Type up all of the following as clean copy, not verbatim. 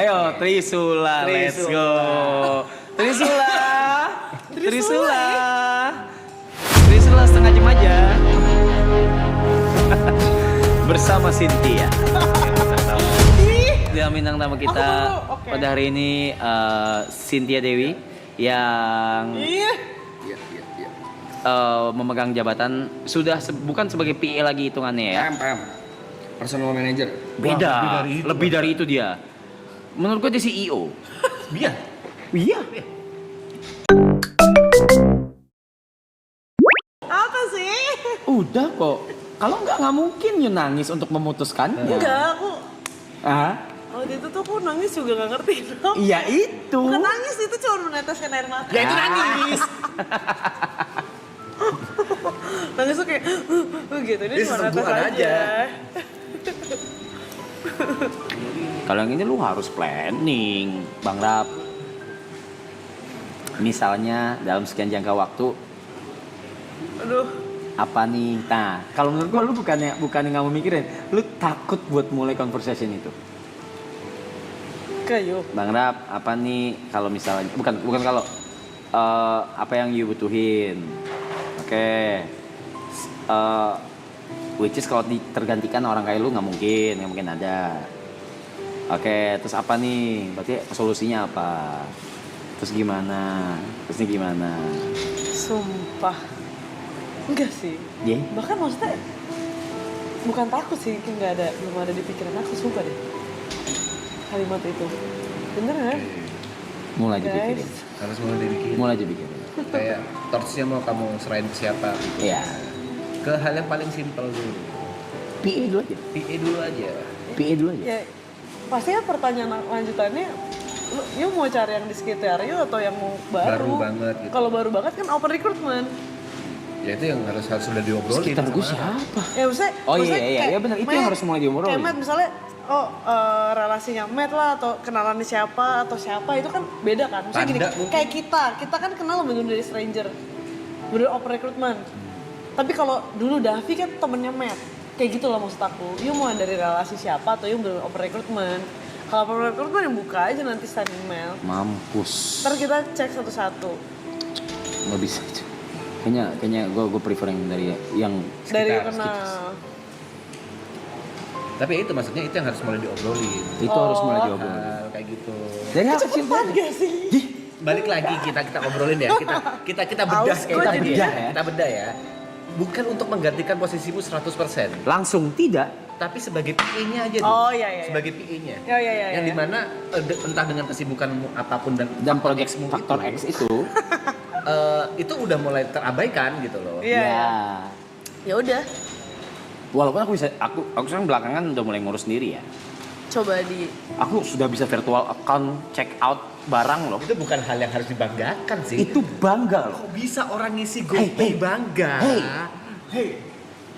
Ayo Trisula, let's go. Trisula, Trisula, Trisula setengah jam aja. Bersama Cynthia. Dia bintang tamu kita pada hari ini Cynthia Dewi yang memegang jabatan sudah bukan sebagai PA lagi hitungannya ya. Paham. Personal manager. Beda, lebih dari itu dia. Menurut gue dia CEO. Iya. Iya. Apa sih? Udah kok. Kalau nggak mungkin you nangis untuk memutuskannya. Enggak, aku Ah? waktu itu tuh aku nangis juga gak ngerti dong. Iya itu. Bukan nangis, itu cuma meneteskan air mata. Ya itu nangis. Nangis tuh kayak gitu, ini cuma netes sentuhan aja. Kalau yang ini lu harus planning, Bang Rap. Misalnya dalam sekian jangka waktu, Aduh, apa nih? Nah, kalau menurut gua lu bukannya nggak mau mikirin, lu takut buat mulai conversation itu. kayu. Bang Rap, apa nih kalau misalnya bukan kalau apa yang you butuhin? Oke. Which is kalau tergantikan orang kayak lu nggak mungkin ada. Oke, terus apa nih? Berarti solusinya apa? Terus gimana? Terusnya gimana? Sumpah. Enggak sih. Ye? Bahkan maksudnya bukan takut sih, belum ada di pikiran aku, sumpah deh. Kalimat itu. Beneran? Mulai aja pikirin. Guys. Harus mulai dibikin. Mulai aja pikirin. Kayak torchnya mau kamu serahin ke siapa? Iya. Ke hal yang paling simpel dulu. PA dulu aja. PA dulu aja. PA dulu aja. Ya, pastinya pertanyaan lanjutannya, you mau cari yang di sekitar you atau yang mau Baru banget gitu. Kalau baru banget kan open recruitment. Ya itu yang harus sudah diobrolin. Sekitar gue sama- siapa? Ya maksudnya, Oh iya kayak benar itu Matt, yang harus mulai diobrolin. Kayak Matt misalnya, relasinya Matt lah atau kenalannya siapa atau siapa itu kan beda kan. Misalnya gini, Tanda mungkin. kayak kita kan kenal bener dari stranger, bener open recruitment. Tapi kalau dulu Davi kan temennya Matt, kayak gitu loh maksud aku. You mau dari relasi siapa atau you bener open recruitment. Kalau open recruitment yang buka aja nanti send email. Mampus. Ntar kita cek satu-satu. Nggak bisa. Kayaknya gue prefer yang dari yang Dari Sekitar, kenal. Tapi itu maksudnya itu yang harus mulai diobrolin. itu harus mulai diobrolin. Hal kayak gitu. Dari hal kecil Cepat aja. gak sih? Balik lagi kita obrolin ya. Kita bedah Aus, kayak gua tadi jadi ya. ya. Kita bedah ya. Bukan untuk menggantikan posisimu 100%, Langsung tidak. tapi sebagai PA-nya aja dulu. Oh iya. Sebagai PA-nya. Iya. Yang dimana entah dengan kesibukanmu apapun dan Project X-mu Faktor itu, X itu udah mulai terabaikan gitu loh. Iya. ya. Ya udah, Walaupun aku sekarang belakangan udah mulai ngurus sendiri ya. coba di Aku sudah bisa virtual account check out barang loh. Itu bukan hal yang harus dibanggakan sih. Itu bangga loh. Kok bisa orang ngisi Hey, GoPay bangga? Hey.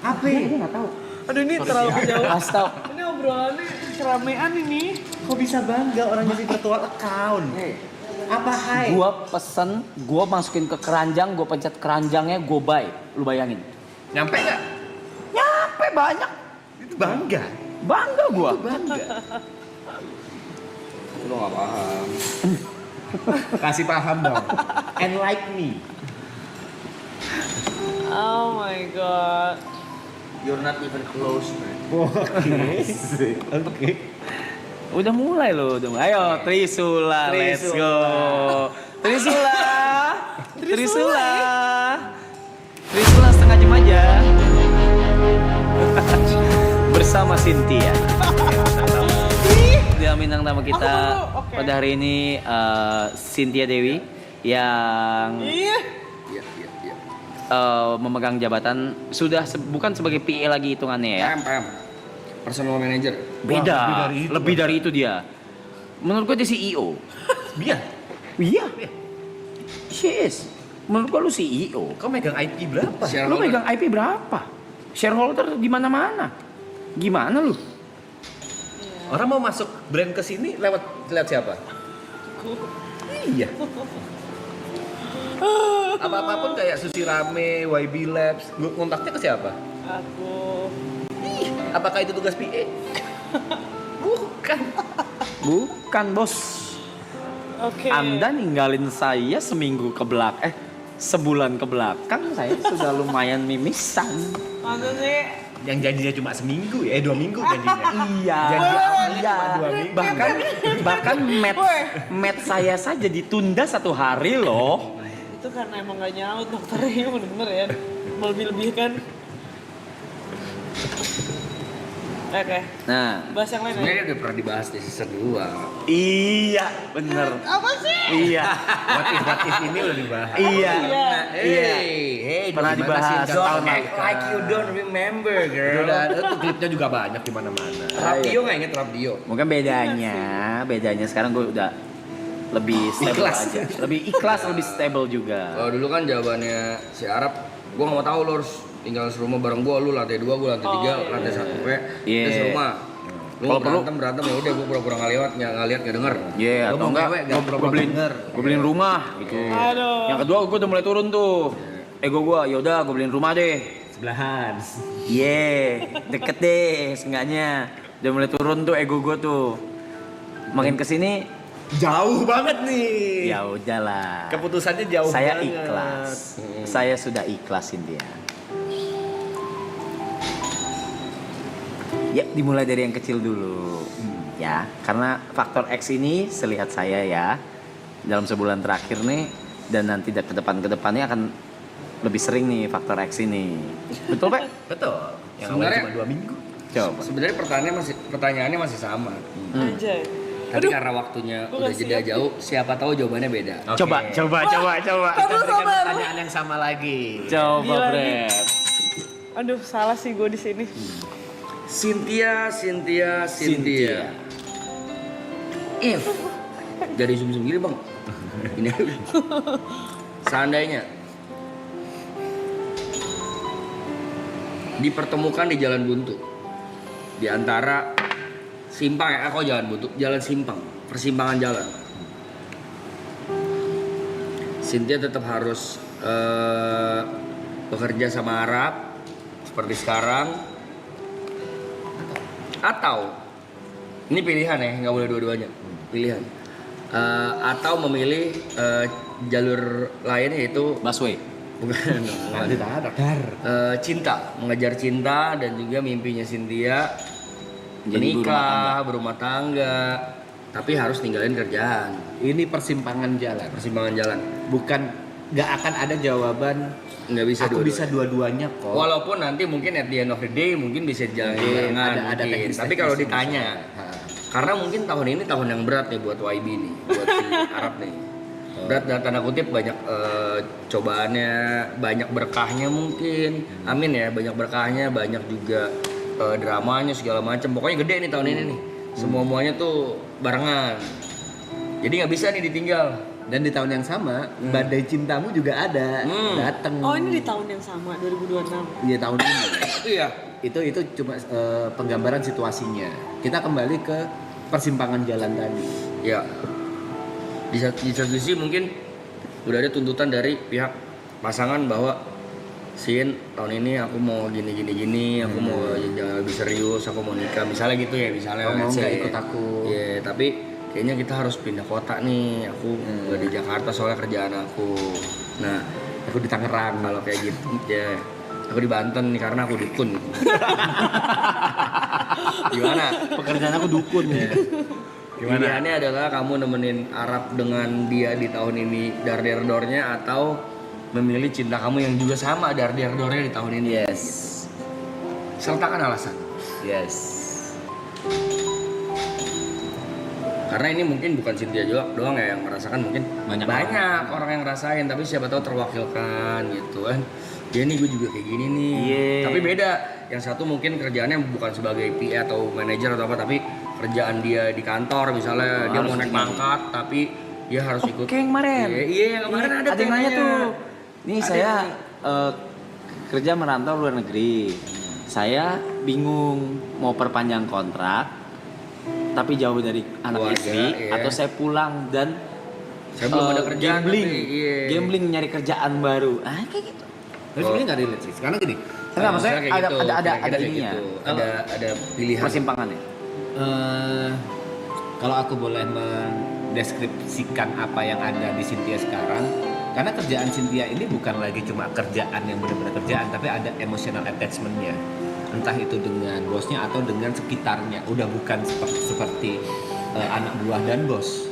Apa? Ini nggak tahu. Aduh ini terlalu jauh. Astaga. Ini obrolannya keramean ini. Kok bisa bangga orang ngisi virtual account? Apa hai? Gua pesen, gua masukin ke keranjang, gua pencet keranjangnya, gua buy. Lu bayangin. Nyampe nggak? Nyampe banyak. Itu bangga. Bangga gua. Bangga. Lu nggak paham. Kasih paham dong. Enlighten me. Oh my god. You're not even close, man. Oke. Udah mulai loh, Ayo Trisula, let's go. Trisula, Trisula, Trisula setengah jam aja. Bersama Cynthia. Dia bintang tamu kita Oke. pada hari ini Cynthia Dewi yang Iya. memegang jabatan sudah bukan sebagai PA lagi hitungannya ya. Paham. Personal manager. Beda, lebih dari itu dia. Menurut gue dia CEO. Iya. Iya. She is. Menurut gue lu CEO. Kau megang IP berapa? Lu megang IP berapa? Shareholder di mana-mana. Gimana lu? Orang mau masuk brand ke sini lewat siapa? Iya. Apa-apapun kayak Susi Rame, YB Labs, kontaknya ke siapa? Aku. Apakah itu tugas PA? Bukan. Bukan bos. Oke. Anda ninggalin saya sebulan ke belakang saya sudah lumayan mimisan. Masa sih? Yang janjinya cuma seminggu ya, 2 minggu janjinya. Iya. Janji awalnya cuma 2 minggu. Bahkan match saya saja ditunda 1 hari loh. Itu karena emang gak nyaut dokternya, bener-bener ya. Melebih-lebihkan. Oke. Nah, Bahas yang lain Sebenarnya ya? udah pernah dibahas di season 2. iya bener. Apa sih? Iya. What if ini udah dibahas. Iya. Iya. Hey, Pernah dibahas tahun lalu. like you don't remember, girl. Itu klipnya juga banyak di mana-mana. Rapdio nggak inget Rapdio? Mungkin bedanya sekarang gue udah lebih stable Ikhlas. aja. Lebih ikhlas, lebih stable juga. Kalau dulu kan jawabannya si Arab, gua nggak mau tahu lo harus tinggal serumah bareng gua, lu lantai 2, gua lantai 3, iya. lantai 1 Iya. kita serumah. Lu Kalau perlu- berantem ya udah gua pura-pura nggak lewat, nggak lihat nggak denger. Iya, Lo atau mau enggak ngewek, nggak gue pura-pura beliin, denger. gue beliin rumah gitu. Aduh. Yang kedua gue udah mulai turun tuh. Ego gue, yaudah gue beliin rumah deh. Sebelahan. Deket deh, seenggaknya. Udah mulai turun tuh ego gue tuh. Makin kesini, Jauh banget nih. ya udahlah. Keputusannya jauh Saya banget. ikhlas. Saya sudah ikhlasin dia. Ya, dimulai dari yang kecil dulu. Ya, karena faktor X ini selihat saya ya dalam sebulan terakhir nih dan nanti ke depannya akan lebih sering nih faktor X ini. Betul, Pak? Betul. Yang Sebenarnya- awalnya cuma 2 minggu. Coba. Sebenarnya pertanyaannya masih sama. Anjay. Tapi karena waktunya gua udah nggak jeda siap. jauh, siapa tahu jawabannya beda. Oke. Coba. Kita Kamu berikan sabar. pertanyaan yang sama lagi. Coba, Gila nih. Brad. Aduh, salah sih gue di sini. Cynthia. If dari zoom gini bang, ini seandainya dipertemukan di jalan buntu di antara simpang kok jalan buntu, jalan simpang, persimpangan jalan. Cynthia tetap harus bekerja sama Arab seperti sekarang, atau ini pilihan ya, nggak boleh dua-duanya, pilihan. Atau memilih jalur lain yaitu Busway. bukan Nanti dar. cinta, mengejar cinta dan juga mimpinya Cynthia Jadi menikah, berumah tangga, tapi harus ninggalin kerjaan, Ini persimpangan jalan. persimpangan jalan. Bukan nggak akan ada jawaban. Nggak bisa Aku dua-duanya. bisa dua-duanya kok. Walaupun nanti mungkin at the end of the day mungkin bisa jalan Mungkin barengan, ada mungkin. teknis-teknis Tapi kalau yang ditanya, bisa. karena mungkin tahun ini tahun yang berat nih buat YB nih, buat si Arab nih. Berat dalam tanda kutip, banyak cobaannya, banyak berkahnya mungkin. Amin ya, banyak berkahnya, banyak juga dramanya segala macam. Pokoknya gede nih tahun ini nih. Semua-muanya tuh barengan. Jadi nggak bisa nih ditinggal. Dan di tahun yang sama, badai cintamu juga ada datang. Oh, ini di tahun yang sama, 2026. Iya, tahun ini. Iya. Itu cuma penggambaran situasinya. Kita kembali ke persimpangan jalan tadi. Ya, di satu sisi mungkin udah ada tuntutan dari pihak pasangan bahwa Sin, tahun ini aku mau gini, aku mau jangan lebih serius, aku mau nikah, misalnya gitu ya, misalnya. Oh, mau let's nggak say. ikut aku? Iya, tapi kayaknya kita harus pindah kota nih, aku nggak di Jakarta soalnya kerjaan aku. Nah, Aku di Tangerang. kalau kayak gitu, ya aku di Banten nih karena aku dukun. Gimana? Pekerjaan aku dukun ya. Pilihannya adalah kamu nemenin Arab dengan dia di tahun ini dar-dar-dornya, atau memilih cinta kamu yang juga sama dar-dar-dornya di tahun ini. Yes. Sertakan alasan. Yes. Karena ini mungkin bukan Cynthia doang ya yang merasakan, mungkin Banyak banyak orang yang ngerasain, tapi siapa tahu terwakilkan gitu kan. Ya nih gue juga kayak gini nih. Iya. Tapi beda. Yang satu mungkin kerjaannya bukan sebagai PA atau manajer atau apa, tapi kerjaan dia di kantor misalnya, dia Harus mau naik gini. pangkat tapi dia harus ikut. Oke, yang kemarin. Iya, yang kemarin ada yang nanya temanya. tuh. Nih Ada saya yang- kerja merantau luar negeri. Saya bingung mau perpanjang kontrak tapi jauh dari anak Keluarga, istri, iya. atau saya pulang dan Saya belum ada kerjaan gambling, tapi, iya. gambling nyari kerjaan baru. Kayak gitu. Tapi sebenarnya nggak relate sih. Sekarang gini, Enggak, maksudnya kayak ada gitu, ada kira-kira kayak ininya. gitu. Ada pilihan. Persimpangannya. eh, Kalau aku boleh mendeskripsikan apa yang ada di Cynthia sekarang, karena kerjaan Cynthia ini bukan lagi cuma kerjaan yang benar-benar kerjaan, tapi ada emotional attachment-nya. Entah itu dengan bosnya atau dengan sekitarnya. Udah bukan seperti anak buah dan bos.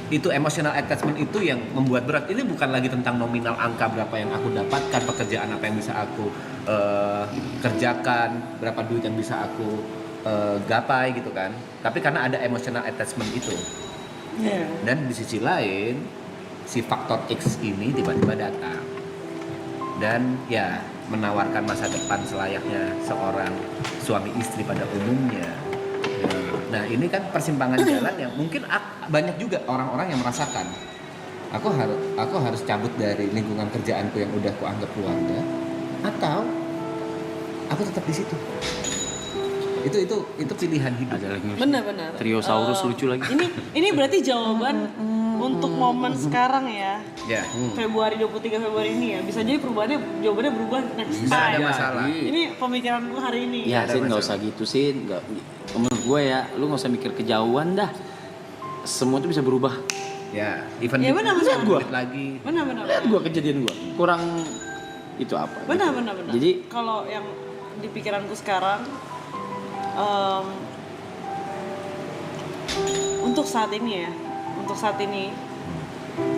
Itu emotional attachment itu yang membuat berat. Ini bukan lagi tentang nominal angka berapa yang aku dapatkan, pekerjaan apa yang bisa aku kerjakan, berapa duit yang bisa aku gapai gitu kan. Tapi karena ada emotional attachment itu. Iya. Dan di sisi lain si faktor X ini tiba-tiba datang dan ya menawarkan masa depan selayaknya seorang suami istri pada umumnya. Nah ini kan persimpangan jalan yang mungkin banyak juga orang-orang yang merasakan. Aku harus cabut dari lingkungan kerjaanku yang udah kuanggap keluarga, atau aku tetap di situ. Itu pilihan hidup. Ada lagi Benar-benar. Triosaurus lucu lagi. Ini berarti jawaban untuk momen sekarang ya. Ya. Februari 23 Februari ini ya. Bisa jadi jawabannya berubah next Bisa ada time. masalah. Ini pemikiranku hari ini. Ya, ada Sin nggak masalah. usah gitu, Sin. Nggak, menurut gue ya, lu nggak usah mikir kejauhan dah. Semua itu bisa berubah. Ya, even Ya, benar, benar. gua lagi. Benar-benar. Lihat gue kejadian gue. Kurang itu apa? Benar. gitu. Jadi kalau yang di pikiranku sekarang untuk saat ini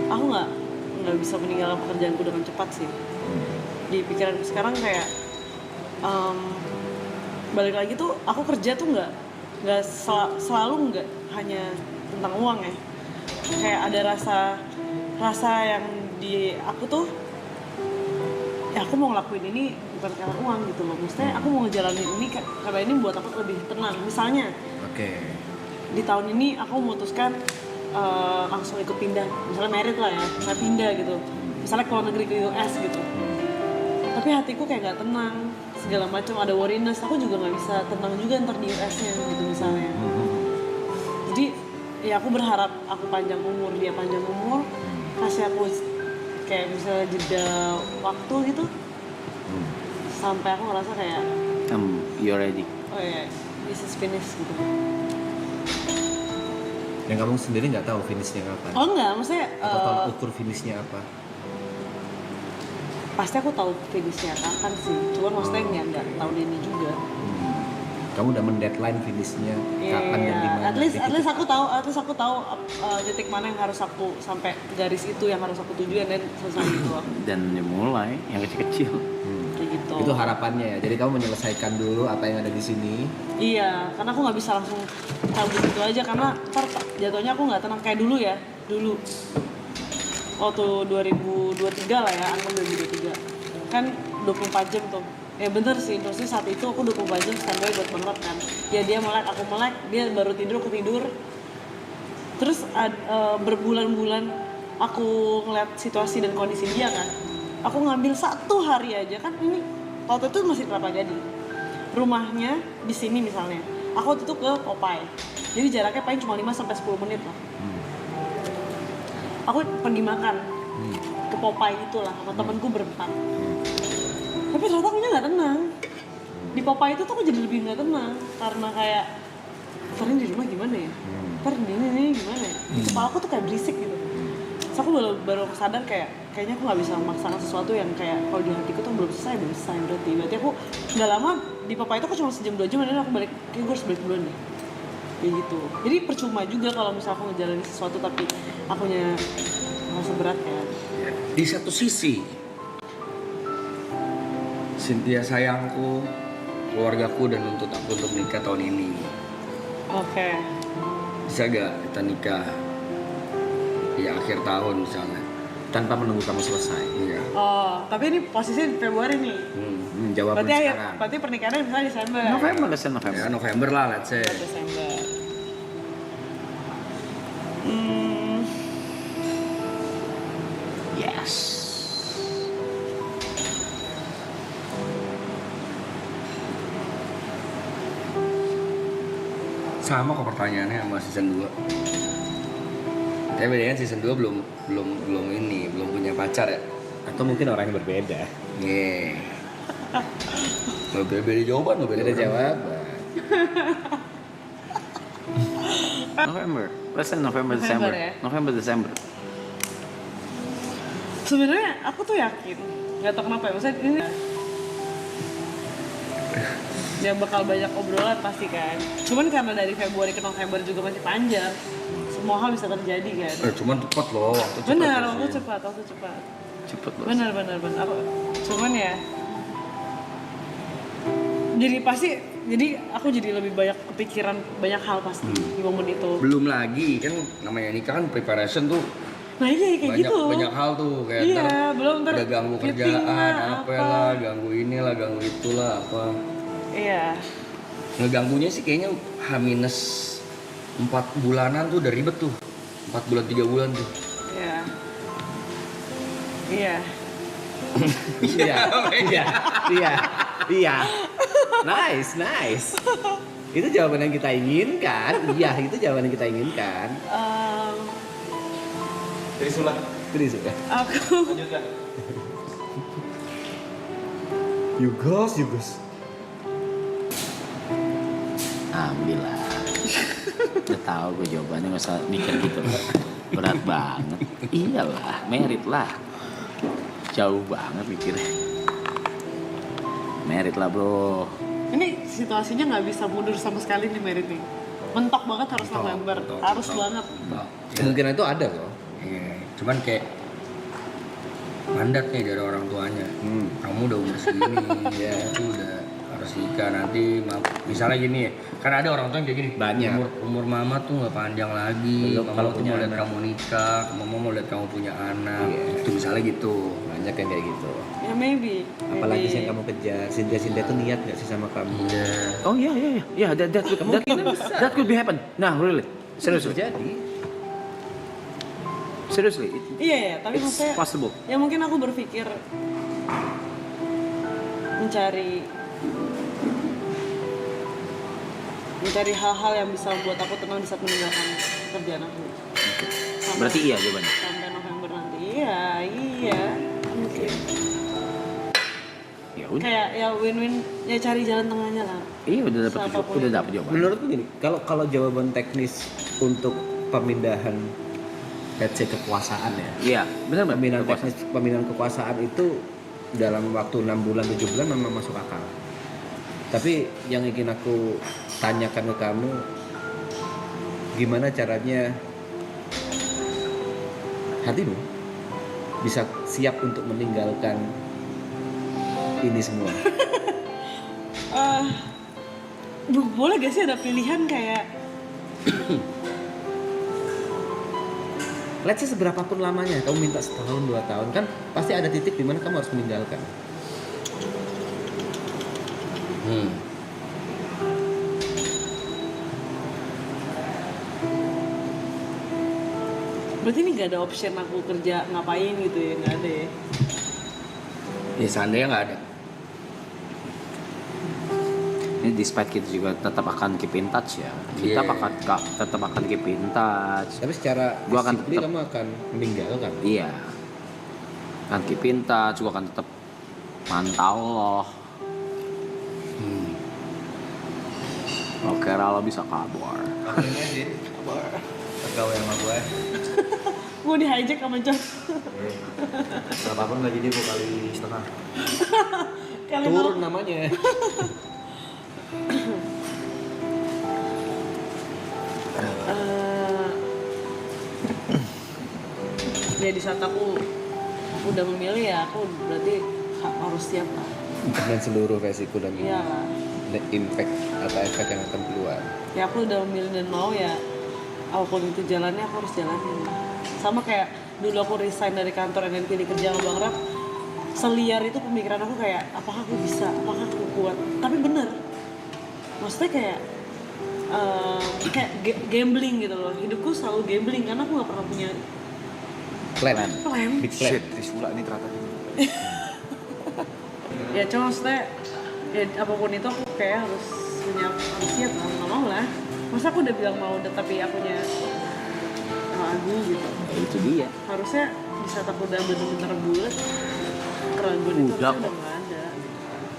aku nggak bisa meninggalkan pekerjaanku dengan cepat sih. Di pikiranku sekarang kayak balik lagi tuh aku kerja tuh nggak selalu nggak hanya tentang uang ya. Kayak ada rasa yang di aku tuh ya aku mau ngelakuin ini bukan karena uang gitu loh. Maksudnya aku mau ngejalanin ini karena ini buat aku lebih tenang. Misalnya Oke. di tahun ini aku memutuskan langsung ikut pindah, misalnya merit lah ya, saya pindah gitu, misalnya ke luar negeri ke US gitu. Tapi hatiku kayak nggak tenang, segala macam ada worriness. Aku juga nggak bisa tenang juga ntar di US-nya gitu misalnya. Jadi ya aku berharap aku panjang umur, dia panjang umur, kasih aku kayak bisa jeda waktu gitu, sampai aku ngerasa kayak you're ready. oh ya this is finished gitu. Dan kamu sendiri nggak tahu finishnya kapan? Oh enggak, maksudnya Atau tolak ukur finishnya apa? pasti aku tahu finishnya kapan sih. Cuman maksudnya nggak tahun ini juga. Kamu udah mendeadline finishnya kapan dan di mana? At least aku tahu titik mana yang harus aku sampai garis itu yang harus aku tuju dan selesai gitu. Dan mulai yang kecil-kecil. Kayak gitu. Itu harapannya ya. Jadi kamu menyelesaikan dulu apa yang ada di sini. Iya, karena aku nggak bisa langsung cabut gitu aja karena ntar jatuhnya aku nggak tenang kayak dulu ya. Dulu waktu 2023 lah ya, anggap 2023 kan 24 jam tuh. Ya bener sih, maksudnya saat itu aku 24 jam standby buat Bang Rob kan. Ya dia melek, aku melek, dia baru tidur, aku tidur. Terus berbulan-bulan aku ngeliat situasi dan kondisi dia kan. Aku ngambil 1 hari aja kan, ini waktu itu masih Kelapa Gading. Rumahnya di sini misalnya. Aku waktu itu ke Popeye. Jadi jaraknya paling cuma 5-10 menit lah. Aku pergi makan ke Popeye itulah sama temenku berempat. Tapi ternyata aku nggak tenang. Di Popeye itu tuh aku jadi lebih nggak tenang karena kayak Farin di rumah gimana ya? Farin ini gimana ya? Kepala aku tuh kayak berisik gitu. Terus aku baru sadar kayaknya aku nggak bisa memaksakan sesuatu yang kayak kalau di hatiku tuh belum selesai berarti aku nggak lama di Popeye itu aku cuma sejam 2 jam dan aku balik, kayak gue harus balik duluan deh. Kayak gitu. Jadi percuma juga kalau misalnya aku ngejalanin sesuatu tapi akunya merasa berat kan. Di satu sisi, Cynthia sayangku, keluargaku dan nuntut aku untuk nikah tahun ini. Oke. Bisa gak kita nikah di akhir tahun misalnya? Tanpa menunggu kamu selesai. Iya. Oh, tapi ini posisinya di Februari nih. Jawaban Berarti sekarang. berarti pernikahannya misalnya Desember. November. Ya November lah, let's say. Desember. Yes. Sama kok pertanyaannya sama season 2. Tapi bedanya season 2 belum punya pacar ya. Atau mungkin orang yang berbeda. Nih. Gak beda jawaban, gak beda Beda orang. jawaban. November. Let's say November, November December. ya? November, December. Sebenarnya aku tuh yakin, nggak tahu kenapa ya, maksudnya ini ya bakal banyak obrolan pasti kan. Cuman karena dari Februari ke November juga masih panjang, semua hal bisa terjadi kan. Cuman cepat loh, waktu cepat. Benar, sih. waktu cepat. Cepet loh. Benar. Aku, cuman ya, jadi aku jadi lebih banyak kepikiran banyak hal pasti di momen itu. Belum lagi kan namanya nikah kan preparation tuh Nah iya kayak banyak gitu. banyak hal tuh kayak Iya, ntar belum ntar udah ganggu meeting kerjaan lah, apa lah, ganggu inilah, ganggu itulah apa. Iya. Ngeganggunya sih kayaknya H-4 bulanan tuh udah ribet tuh. 4 bulan 3 bulan tuh. Iya. Iya. Iya. Nice. Itu jawaban yang kita inginkan. Iya, itu jawaban yang kita inginkan. Trisulah. Aku Lanjutkan. You guys. Alhamdulillah. Udah tahu gue jawabannya, nggak usah mikir gitu. Berat banget. Iyalah, merit lah. Jauh banget mikirnya. Merit lah bro. ini situasinya nggak bisa mundur sama sekali nih merit nih. Mentok banget harus November. Harus banget. Kemungkinan itu ada loh. Iya, cuman kayak mandat nih dari orang tuanya. Kamu udah umur segini, ya itu udah harus nikah nanti. Misalnya gini ya, kan ada orang tua yang kayak gini. Banyak. Umur mama tuh nggak panjang lagi. Belum, Mama kalau tuh punya mau lihat anak. kamu nikah, mama mau lihat kamu punya anak. Iya. Itu misalnya gitu. Banyak yang kayak gitu. Ya maybe. Apalagi sih yang kamu kejar. Sinda tuh niat gak sih sama kamu? Iya. Oh iya, that could be happen. Nah, really. Seriously. Jadi Seriously. Iya ya, tapi It's maksudnya possible. ya mungkin aku berpikir mencari hal-hal yang bisa buat aku tenang di saat meninggalkan kerjaan aku. Sampai- Berarti iya jawabannya. Sampai November nanti. Iya. Mungkin. Ya udah. Kayak ya win-win, ya cari jalan tengahnya lah. Iya udah Siapapun itu. dapat jawaban. menurutku gini, kalau jawaban teknis untuk pemindahan let's say kekuasaan ya. Iya, benar Mbak. Pemindahan Kekuasaan. teknis, pemindahan kekuasaan itu dalam waktu 6 bulan 7 bulan memang masuk akal. Tapi yang ingin aku tanyakan ke kamu, gimana caranya hatimu bisa siap untuk meninggalkan ini semua? Boleh gak sih ada pilihan kayak Let's say seberapapun lamanya, kamu minta setahun 2 tahun, kan pasti ada titik di mana kamu harus meninggalkan. berarti ini gak ada option aku kerja ngapain gitu ya, gak ada ya. Ya seandainya nggak ada. Ini despite kita juga tetap akan keep in touch ya. Kita Yeah. tetap akan keep in touch. Tapi secara Gua akan physically tetap- kamu akan meninggalkan. Iya. Akan keep in touch, gua akan tetap mantau loh. Oke, lo bisa kabar. Akhirnya sih, pegawai sama gue. Gue di hijack sama John. Berapa pun nggak jadi gue kali setengah. Kalian Turun namanya. ya di saat aku udah memilih ya aku berarti harus siap lah. Dan seluruh resiko dan Iya lah. impact atau efek yang akan keluar. Ya aku udah memilih dan mau ya apapun itu jalannya aku harus jalanin. Sama kayak dulu aku resign dari kantor dan pilih kerja sama Bang Rap, seliar itu pemikiran aku kayak apakah aku bisa, apakah aku kuat. Tapi bener, maksudnya kayak gambling gitu loh. Hidupku selalu gambling karena aku gak pernah punya Plan. plan. Big plan. Trisula ini ternyata. Ya cuma maksudnya ya apapun itu aku kayak harus siap lah, nggak mau lah. Masa aku udah bilang mau tapi akunya ragu gitu. Ya, itu dia. Harusnya di saat aku udah bener-bener bulat, keraguan itu Udah harusnya kok. udah nggak ada.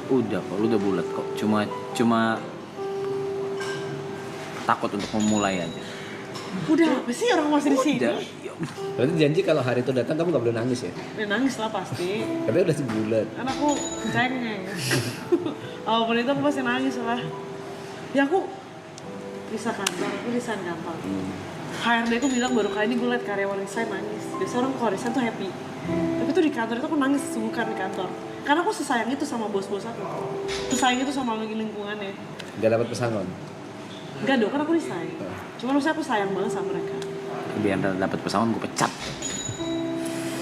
Udah kok, lu udah bulat kok. Cuma takut untuk memulai aja. Udah apa sih orang masih di sini? Udah. Berarti janji kalau hari itu datang kamu gak boleh nangis ya? Ya nangis lah pasti. Tapi udah sebulan. Kan aku cengeng. Apapun itu aku pasti nangis lah. Ya aku aku resign kantor. HRD aku bilang baru kali ini gue liat karyawan resign nangis. Biasanya orang kalau resign tuh happy. Tapi tuh di kantor itu aku nangis sesungguhkan di kantor. Karena aku sesayang itu sama bos-bos aku. Sesayang itu sama lingkungannya. Gak dapat pesangon. Enggak dong, kan aku resign. Cuma maksudnya aku sayang banget sama mereka. Biar dapat pesangon gue pecat.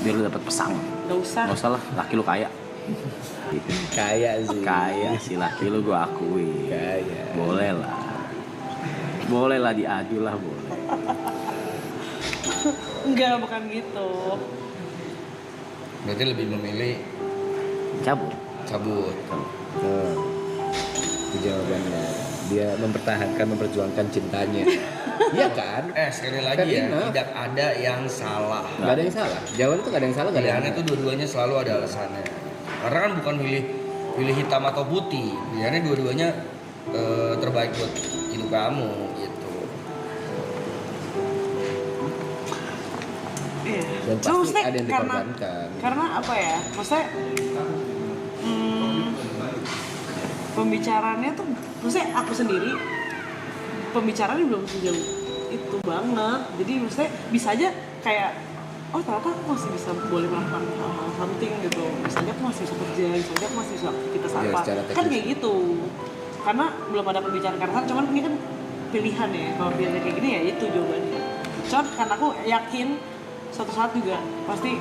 Biar lu dapat pesangon. Gak usah. Gak usah lah, laki lu kaya. Gitu. Kaya sih. Kaya si laki lu gue akui. Kaya. Boleh lah. Boleh lah diadu lah boleh. Enggak, bukan gitu. Berarti lebih memilih Cabut. cabut. Oh, itu jawabannya. Dia memperjuangkan cintanya. Iya kan? Sekali lagi Kan ya, enough. tidak ada yang salah. Gak ada yang salah. Jawaban itu gak ada yang salah, gak ada yang Pilihannya itu dua-duanya selalu ada alasannya. Karena kan bukan pilih hitam atau putih. Pilihannya dua-duanya terbaik buat hidup kamu gitu. Iya. Dan Cuma pasti maksudnya ada yang dikorbankan. Karena apa ya? Maksudnya pembicaraannya tuh, maksudnya aku sendiri pembicaraannya belum sejauh itu banget. Jadi maksudnya bisa aja kayak oh ternyata aku masih bisa boleh melakukan hal-hal something gitu. Misalnya aku masih bisa kerja, misalnya aku masih bisa aktivitas Ya, apa. secara Kan teknis. kayak gitu. Karena belum ada pembicaraan kasar, cuman ini kan pilihan ya. Kalau pilihannya kayak gini ya itu jawabannya. Cuman karena aku yakin suatu saat juga pasti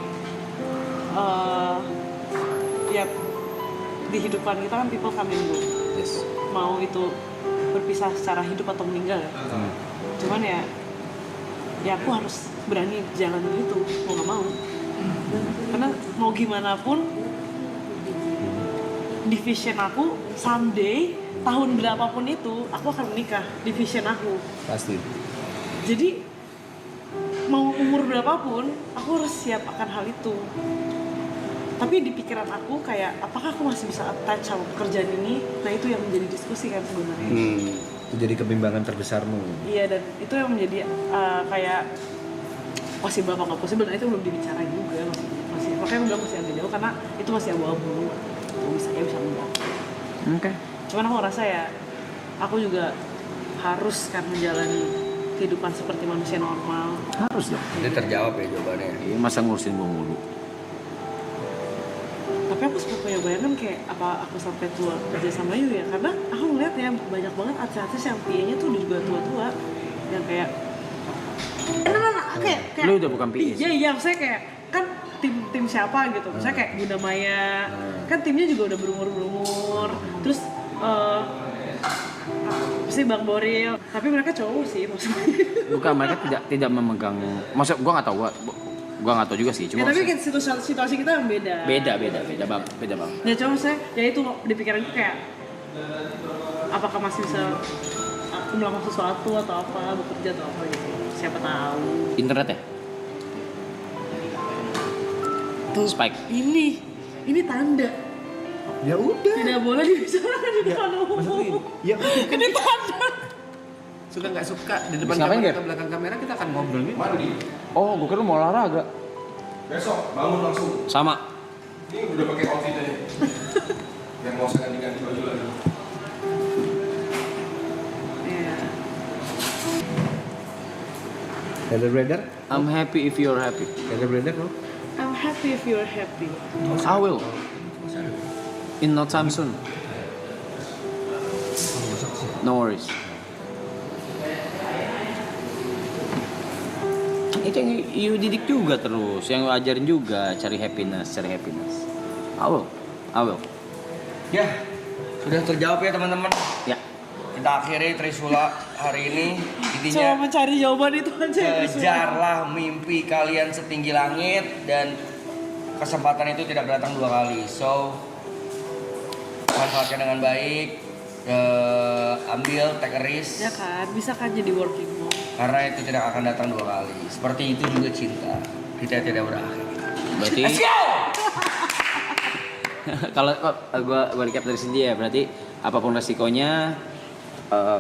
ya di hidupan kita kan people come and go. Yes. Mau itu berpisah secara hidup atau meninggal ya. Cuman ya aku harus berani jalan itu mau nggak mau. Karena mau gimana pun di vision aku someday tahun berapapun itu aku akan menikah di vision aku. Pasti. Jadi mau umur berapapun aku harus siap akan hal itu. Tapi di pikiran aku kayak apakah aku masih bisa attach sama pekerjaan ini? Nah itu yang menjadi diskusi kan sebenarnya. Itu jadi kebimbangan terbesarmu. Iya, dan itu yang menjadi kayak possible apa nggak possible, dan itu belum dibicarain juga, masih makanya aku bilang masih agak jauh karena itu masih abu-abu. Bisa ya bisa enggak. Oke. Cuman aku rasa ya aku juga harus kan menjalani kehidupan seperti manusia normal. Harus dong. Jadi terjawab ya jawabannya. Iya, masa ngurusin gue mulu. Tapi aku sempat punya bayangan kayak apa aku sampai tua kerja sama Yu ya, karena aku ngeliat ya banyak banget artis-artis yang PA-nya tuh udah juga tua-tua yang kayak kayak Lu udah bukan PA. iya maksudnya kayak kan tim siapa gitu, misalnya kayak Bunda Maya kan timnya juga udah berumur terus si Bang Boril, tapi mereka cowok sih maksudnya. Bukan, mereka tidak memegang. Maksud gue nggak tahu, gue nggak tahu juga sih. Ya Cuma tapi kan situasi kita yang beda. beda bang. Ya cuma saya ya itu di pikiranku kayak apakah masih bisa aku melakukan sesuatu atau apa, bekerja atau apa gitu. Siapa tahu. Internet ya? Tuh Spike. ini tanda Ya udah. tidak boleh dibicarakan di depan umum. Ya Ini tanda. suka nggak suka di depan Terus ngapain, kamera Ger? atau belakang kamera kita akan ngobrol nih. Oh, gue kira lu mau olahraga. Besok bangun langsung. Sama. Ini udah pakai outfit aja. Yang mau saya ganti baju lagi. Iya. Heather Brother, I'm happy if you're happy. Heather Brother lo. I'm happy if you're happy. I will. In no time soon. No worries. Itu yang you didik juga terus, yang lu ajarin juga cari happiness. I will. Ya, sudah terjawab ya teman-teman. Ya. Kita akhiri Trisula hari ini. Coba Intinya mencari jawaban itu aja. kejarlah mimpi kalian setinggi langit dan kesempatan itu tidak datang dua kali. So manfaatkan dengan baik, ambil take a risk Ya kan, bisa kan jadi working mom. karena itu tidak akan datang dua kali. Seperti itu juga cinta, kita tidak berakhir. Berarti kalau gua recap dari sini ya, berarti apapun resikonya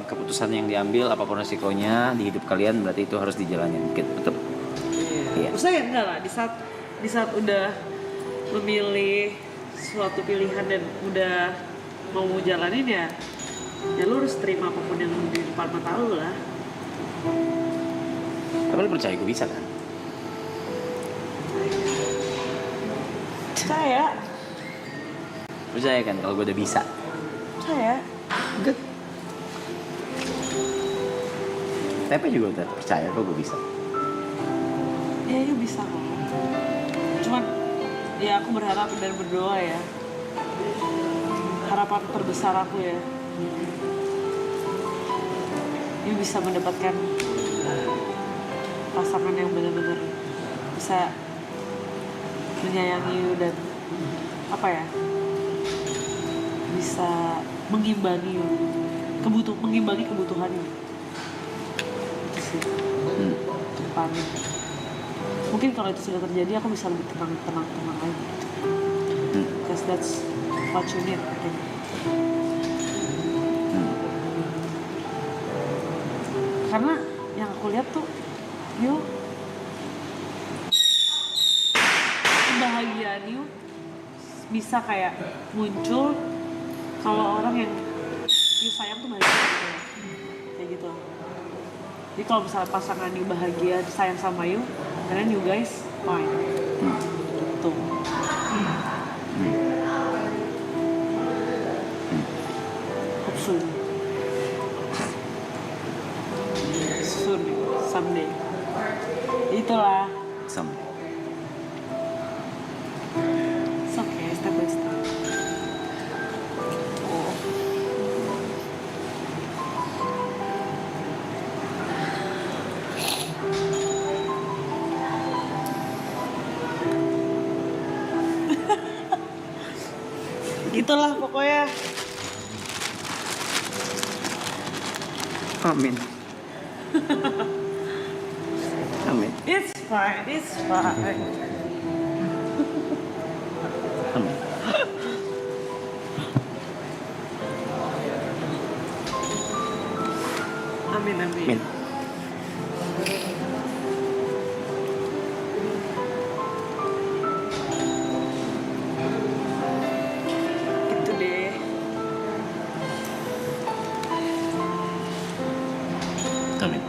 keputusan yang diambil apapun resikonya di hidup kalian berarti itu harus dijalanin gitu, betul. Iya. Maksudnya ya enggak lah, di saat udah memilih suatu pilihan dan udah mau jalanin ya lu harus terima apapun yang di depan mata lu lah. Tapi lu percaya gue bisa kan? Percaya kan kalau gue udah bisa? Percaya. Good. Tepe juga udah percaya kok gue bisa. Ya bisa kok. Cuman ya aku berharap dan berdoa ya. Harapan terbesar aku ya. You bisa mendapatkan pasangan yang benar-benar bisa menyayangi you dan apa ya, bisa mengimbangi you, mengimbangi kebutuhan you. Itu sih ke depannya. Mungkin kalau itu sudah terjadi aku bisa lebih tenang lagi. Because that's what you need, I think. Karena yang aku lihat tuh, you kebahagiaan you bisa kayak muncul kalau orang yang you sayang tuh bahagia gitu. Kayak gitu. Jadi kalau misalnya pasangan you bahagia, sayang sama you, and then you guys fine. Gitu. Hopefully. Soon, someday. Itulah. Someday. It's okay, step by step. Oh. Gitulah pokoknya. Amin. Amin. It's fine, it's fine. Amin. Amin, amin. Amin. Gitu deh. Amin.